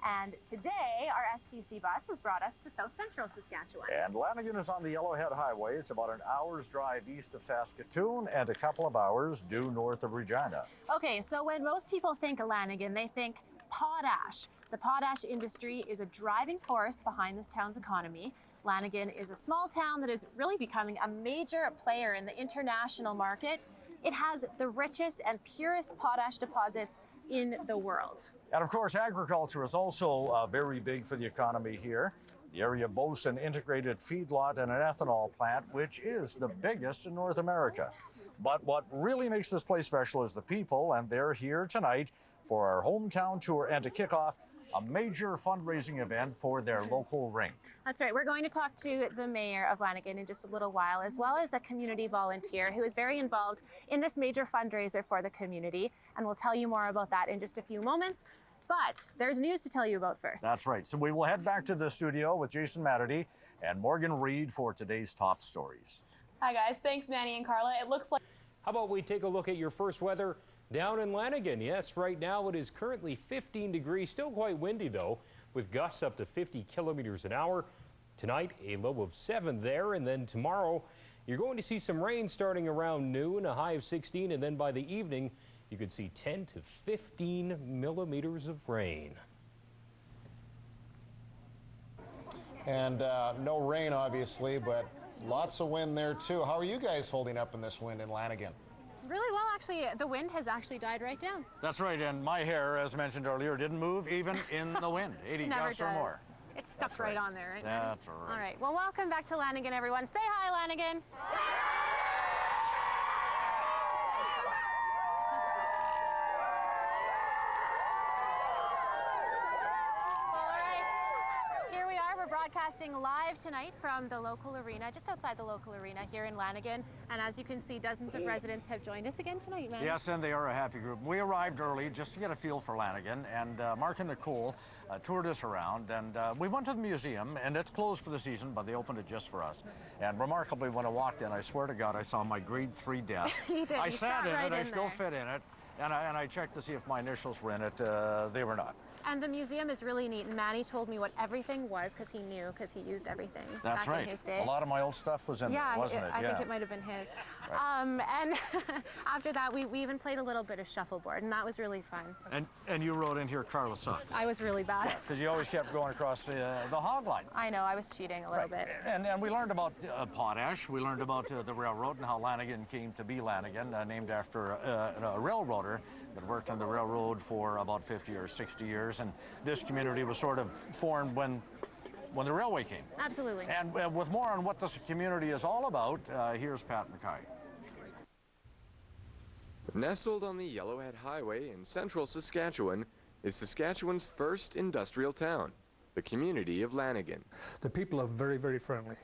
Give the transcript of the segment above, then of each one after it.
And today, our STC bus has brought us to South Central Saskatchewan. And Lanigan is on the Yellowhead Highway. It's about an hour's drive east of Saskatoon and a couple of hours due north of Regina. Okay, so when most people think of Lanigan, they think potash. The potash industry is a driving force behind this town's economy. Lanigan is a small town that is really becoming a major player in the international market. It has the richest and purest potash deposits in the world. And of course, agriculture is also very big for the economy here. The area boasts an integrated feedlot and an ethanol plant, which is the biggest in North America. But what really makes this place special is the people, and they're here tonight for our hometown tour and to kick off a major fundraising event for their local rink. That's right. We're going to talk to the mayor of Lanigan in just a little while, as well as a community volunteer who is very involved in this major fundraiser for the community. And we'll tell you more about that in just a few moments. But there's news to tell you about first. That's right. So we will head back to the studio with Jason Matterdy and Morgan Reed for today's top stories. Hi guys. Thanks, Manny and Carla. It looks like... How about we take a look at your first weather down in Lanigan? Yes, right now it is currently 15 degrees, still quite windy though, with gusts up to 50 kilometers an hour. Tonight, a low of 7 there, and then tomorrow, you're going to see some rain starting around noon, a high of 16, and then by the evening, you could see 10 to 15 millimeters of rain. And no rain, obviously, but lots of wind there too. How are you guys holding up in this wind in Lanigan? Really well, actually. The wind has actually died right down. That's right, and my hair, as mentioned earlier, didn't move even in the wind. 80 gusts or more. It's stuck right on there, right? That's right. All right. Well, welcome back to Lanigan, everyone. Say hi, Lanigan. Broadcasting live tonight from the local arena, just outside the local arena here in Lanigan. And as you can see, dozens of residents have joined us again tonight, man. Yes, and they are a happy group. We arrived early just to get a feel for Lanigan, and Mark and Nicole toured us around, and we went to the museum, and it's closed for the season, but they opened it just for us. And remarkably, when I walked in, I swear to God, I saw my grade 3 desk. You did. I You sat in right it, I in still there. fit in it, and I checked to see if my initials were in it. They were not. And the museum is really neat. And Manny told me what everything was because he knew, because he used everything That's back right. in his day. A lot of my old stuff was in there, wasn't it? I think it might have been his. Right. And after that, we even played a little bit of shuffleboard, and that was really fun. And you wrote in here, Carla sucks. I was really bad. Because you always kept going across the hog line. I know, I was cheating a little bit. And we learned about potash. We learned about the railroad and how Lanigan came to be Lanigan, named after a railroader that worked on the railroad for about 50 or 60 years. And this community was sort of formed when the railway came. Absolutely. And with more on what this community is all about, here's Pat Mackay. Nestled on the Yellowhead Highway in central Saskatchewan is Saskatchewan's first industrial town, the community of Lanigan. The people are very, very friendly.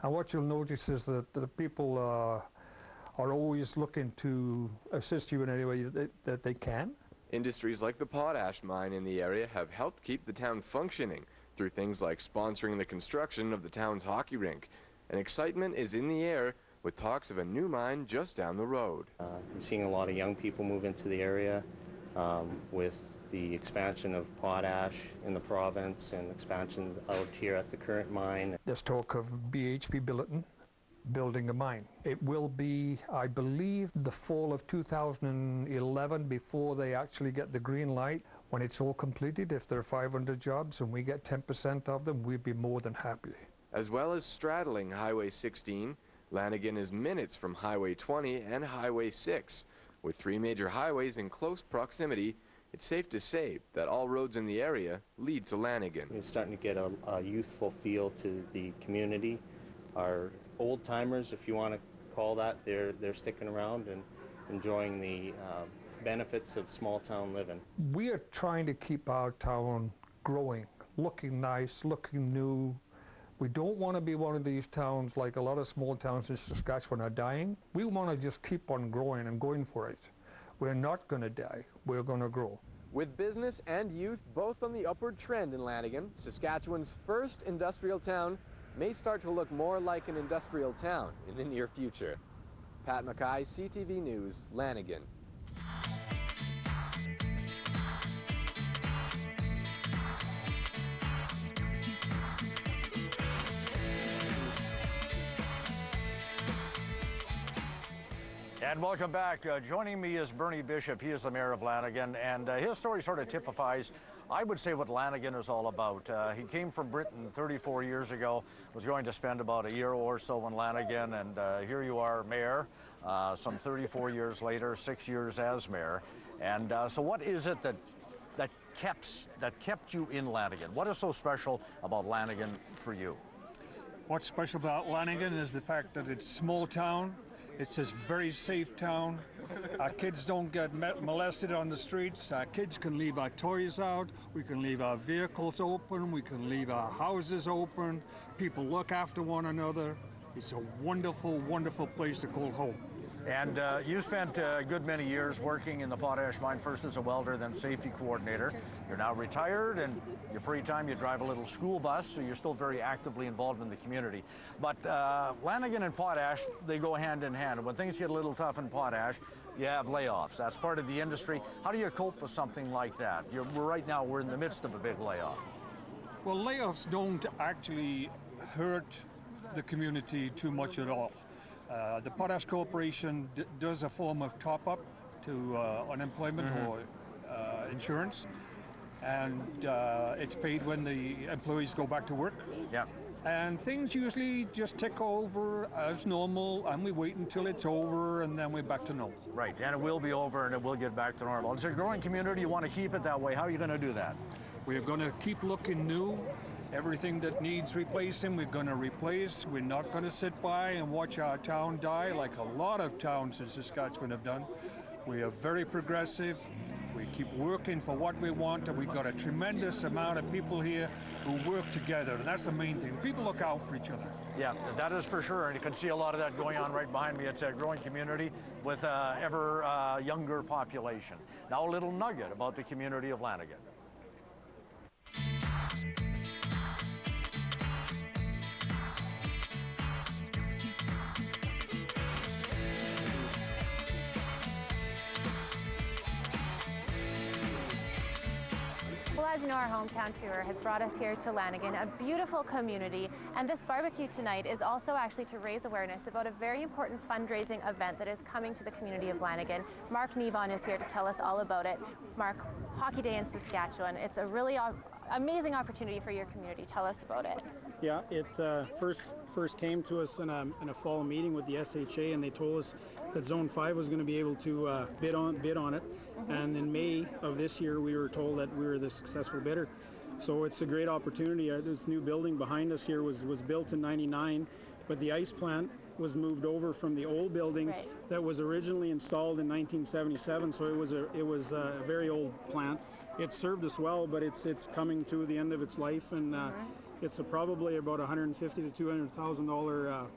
And what you'll notice is that the people are always looking to assist you in any way that they can. Industries like the potash mine in the area have helped keep the town functioning through things like sponsoring the construction of the town's hockey rink. And excitement is in the air with talks of a new mine just down the road. We're seeing a lot of young people move into the area with the expansion of potash in the province and expansion out here at the current mine. There's talk of BHP Billiton building a mine. It will be, I believe, the fall of 2011 before they actually get the green light. When it's all completed, if there are 500 jobs and we get 10% of them, we'd be more than happy. As well as straddling Highway 16, Lanigan is minutes from Highway 20 and Highway 6. With 3 major highways in close proximity, it's safe to say that all roads in the area lead to Lanigan. We're starting to get a youthful feel to the community. Our old timers, if you want to call that, they're sticking around and enjoying the benefits of small town living. We are trying to keep our town growing, looking nice, looking new. We don't want to be one of these towns like a lot of small towns in Saskatchewan are dying. We want to just keep on growing and going for it. We're not going to die. We're going to grow. With business and youth both on the upward trend in Lanigan, Saskatchewan's first industrial town may start to look more like an industrial town in the near future. Pat Mackay, CTV News, Lanigan. And welcome back. Joining me is Bernie Bishop. He is the mayor of Lanigan, and his story sort of typifies, I would say, what Lanigan is all about. He came from Britain 34 years ago, was going to spend about a year or so in Lanigan, and here you are, mayor, some 34 years later, 6 years as mayor. And so what is it that kept you in Lanigan? What is so special about Lanigan for you? What's special about Lanigan is the fact that it's a small town. It's a very safe town. Our kids don't get molested on the streets. Our kids can leave our toys out. We can leave our vehicles open. We can leave our houses open. People look after one another. It's a wonderful, wonderful place to call home. And you spent a good many years working in the potash mine, first as a welder, then safety coordinator. You're now retired, and your free time you drive a little school bus, so you're still very actively involved in the community. But Lanigan and potash, they go hand in hand. And when things get a little tough in potash, you have layoffs. That's part of the industry. How do you cope with something like that? Right now, we're in the midst of a big layoff. Well, layoffs don't actually hurt the community too much at all. The Potash Corporation does a form of top-up to unemployment or insurance, and it's paid when the employees go back to work. Yeah. And things usually just tick over as normal, and we wait until it's over, and then we're back to normal. Right, and it will be over, and it will get back to normal. It's a growing community. You want to keep it that way. How are you going to do that? We're going to keep looking new. Everything that needs replacing, we're going to replace. We're not going to sit by and watch our town die like a lot of towns in Saskatchewan have done. We are very progressive. We keep working for what we want, and we've got a tremendous amount of people here who work together, and that's the main thing. People look out for each other. Yeah, that is for sure, and you can see a lot of that going on right behind me. It's a growing community with an ever younger population. Now a little nugget about the community of Lanigan. Well, as you know, our hometown tour has brought us here to Lanigan, a beautiful community, and this barbecue tonight is also actually to raise awareness about a very important fundraising event that is coming to the community of Lanigan. Mark Nevon is here to tell us all about it. Mark, Hockey Day in Saskatchewan, it's a really amazing opportunity for your community. Tell us about it. Yeah, it first came to us in a fall meeting with the SHA, and they told us that Zone 5 was going to be able to bid on it. And in May of this year, we were told that we were the successful bidder. So it's a great opportunity. This new building behind us here was built in '99, but the ice plant was moved over from the old building that was originally installed in 1977. So it was a very old plant. It served us well, but it's coming to the end of its life, and it's probably about $150,000 to $200,000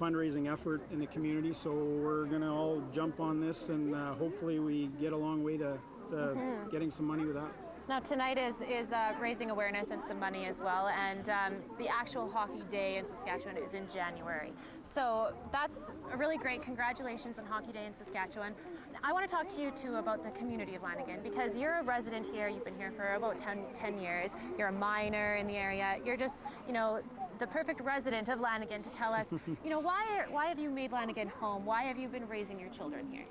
fundraising effort in the community. So we're going to all jump on this, and hopefully we get a long way to getting some money with that. Now tonight is raising awareness and some money as well, and the actual Hockey Day in Saskatchewan is in January. So that's really great. Congratulations on Hockey Day in Saskatchewan. I want to talk to you too about the community of Lanigan, because you're a resident here. You've been here for about 10 years. You're a miner in the area. You're just, the perfect resident of Lanigan to tell us, why have you made Lanigan home? Why have you been raising your children here?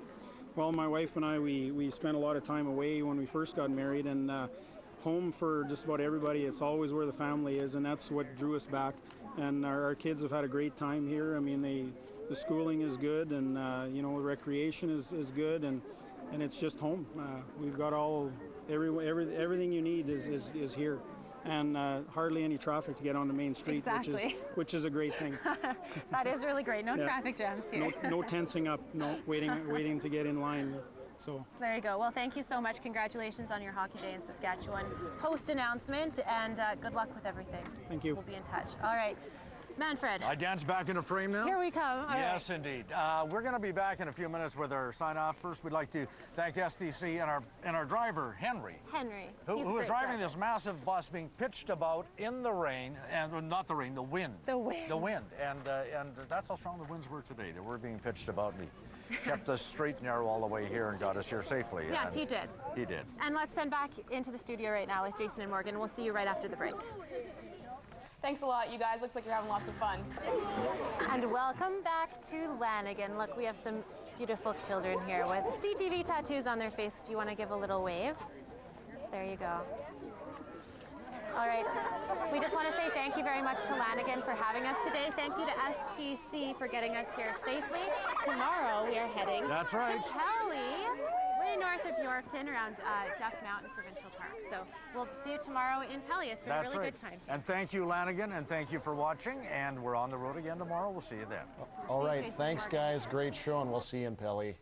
Well, my wife and I, we spent a lot of time away when we first got married, and home for just about everybody, it's always where the family is, and that's what drew us back. And our kids have had a great time here. I mean, the schooling is good, and the recreation is good, and it's just home. We've got everything you need is here. And hardly any traffic to get on the main street, which is a great thing. That is really great. No traffic jams here. No tensing up, no waiting to get in line. So there you go. Well, thank you so much. Congratulations on your Hockey Day in Saskatchewan post announcement, and good luck with everything. Thank you. We'll be in touch. All right. Manfred. I dance back into frame now? Here we come. All yes, right. Indeed. We're going to be back in a few minutes with our sign-off. First, we'd like to thank STC and our driver, Henry. Who is driving this massive bus being pitched about in the rain, and not the rain, the wind. The wind. And that's how strong the winds were today. They were being pitched about. He kept us straight and narrow all the way here and got us here safely. Yes, he did. He did. And let's send back into the studio right now with Jason and Morgan. We'll see you right after the break. Thanks a lot, you guys. Looks like you're having lots of fun. And welcome back to Lanigan. Look, we have some Beautiful children here with CTV tattoos on their face. Do you want to give a little wave? There you go. All right, we just want to say thank you very much to Lanigan for having us today. Thank you to STC for getting us here safely. Tomorrow we are heading That's right. to Kelly, way north of Yorkton, around Duck Mountain Provincial Park. So we'll see you tomorrow in Kelly. It's been That's a really right. good time. And thank you, Lanigan, and thank you for watching. And we're on the road again tomorrow. We'll see you then. All See you, right, Tracy. thanks guys, great show, and we'll see you in Pelly.